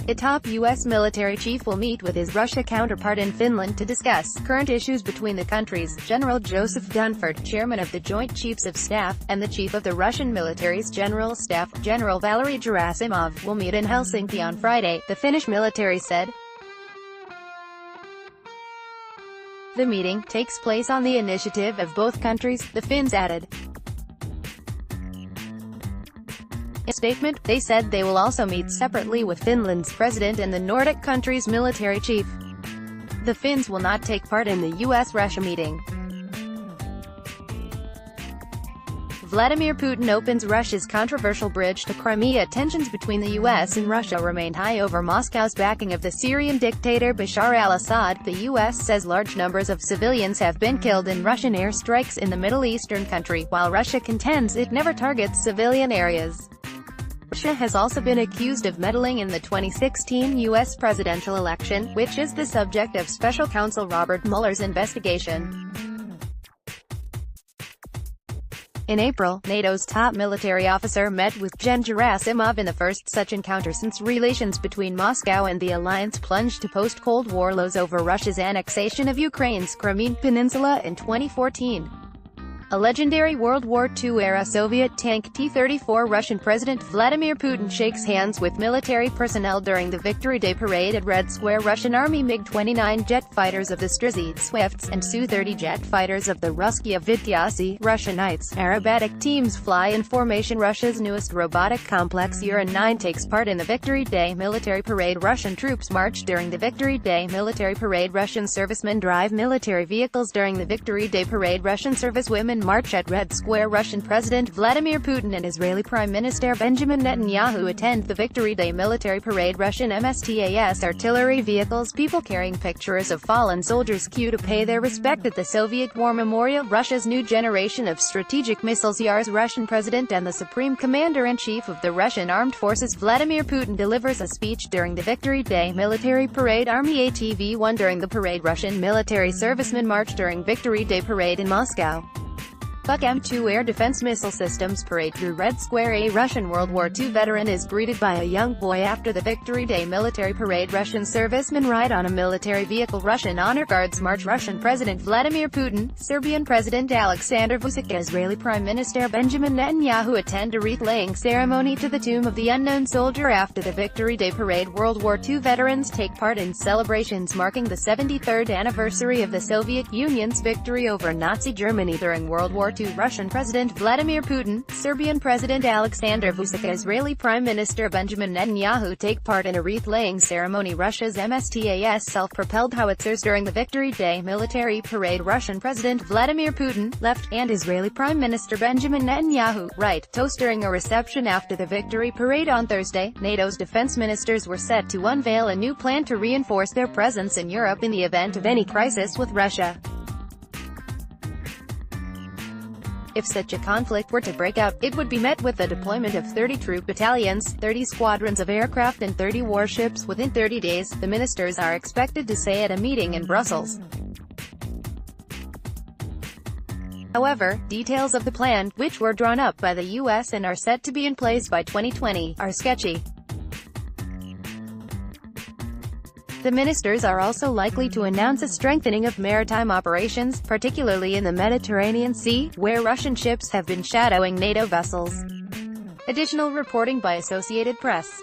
A top U.S. military chief will meet with his Russia counterpart in Finland to discuss current issues between the countries. General Joseph Dunford, chairman of the Joint Chiefs of Staff, and the chief of the Russian military's General Staff, General Valery Gerasimov, will meet in Helsinki on Friday, the Finnish military said. The meeting takes place on the initiative of both countries, the Finns added. In a statement, they said they will also meet separately with Finland's president and the Nordic country's military chief. The Finns will not take part in the US-Russia meeting. Vladimir Putin opens Russia's controversial bridge to Crimea. Tensions between the US and Russia remain high over Moscow's backing of the Syrian dictator Bashar al-Assad. The US says large numbers of civilians have been killed in Russian airstrikes in the Middle Eastern country, while Russia contends it never targets civilian areas. Russia has also been accused of meddling in the 2016 U.S. presidential election, which is the subject of Special Counsel Robert Mueller's investigation. In April, NATO's top military officer met with Gen. Gerasimov in the first such encounter since relations between Moscow and the alliance plunged to post-Cold War lows over Russia's annexation of Ukraine's Crimean Peninsula in 2014. A legendary World War II-era Soviet tank T-34 Russian President Vladimir Putin shakes hands with military personnel during the Victory Day parade at Red Square. Russian Army MiG-29 jet fighters of the Strizhid Swifts and Su-30 jet fighters of the Ruskaya Vityasi Russian Knights aerobatic teams fly in formation. Russia's newest robotic complex Uran-9 takes part in the Victory Day military parade. Russian troops march during the Victory Day military parade. Russian servicemen drive military vehicles during the Victory Day parade. Russian servicewomen march at Red Square. Russian President Vladimir Putin and Israeli Prime Minister Benjamin Netanyahu attend the Victory Day military parade. Russian MSTAS artillery vehicles, people carrying pictures of fallen soldiers queue to pay their respect at the Soviet War Memorial. Russia's new generation of strategic missiles. Yar's Russian President and the Supreme Commander-in-Chief of the Russian Armed Forces Vladimir Putin delivers a speech during the Victory Day military parade. Army ATV-1 during the parade. Russian military servicemen march during Victory Day parade in Moscow. Buk M2 air defense missile systems parade through Red Square. A Russian World War II veteran is greeted by a young boy after the Victory Day military parade. Russian servicemen ride on a military vehicle. Russian honor guards march. Russian President Vladimir Putin, Serbian President Alexander Vučić, Israeli Prime Minister Benjamin Netanyahu attend a wreath-laying ceremony to the tomb of the unknown soldier after the Victory Day parade. World War II veterans take part in celebrations marking the 73rd anniversary of the Soviet Union's victory over Nazi Germany during World War II. Russian President Vladimir Putin, Serbian President Alexander Vučić, Israeli Prime Minister Benjamin Netanyahu take part in a wreath-laying ceremony. Russia's MSTAS self-propelled howitzers during the Victory Day military parade. Russian President Vladimir Putin, left, and Israeli Prime Minister Benjamin Netanyahu, right, toast during a reception after the Victory Parade on Thursday. NATO's defense ministers were set to unveil a new plan to reinforce their presence in Europe in the event of any crisis with Russia. If such a conflict were to break out, it would be met with the deployment of 30 troop battalions, 30 squadrons of aircraft and 30 warships within 30 days, the ministers are expected to say at a meeting in Brussels. However, details of the plan, which were drawn up by the US and are set to be in place by 2020, are sketchy. The ministers are also likely to announce a strengthening of maritime operations, particularly in the Mediterranean Sea, where Russian ships have been shadowing NATO vessels. Additional reporting by Associated Press.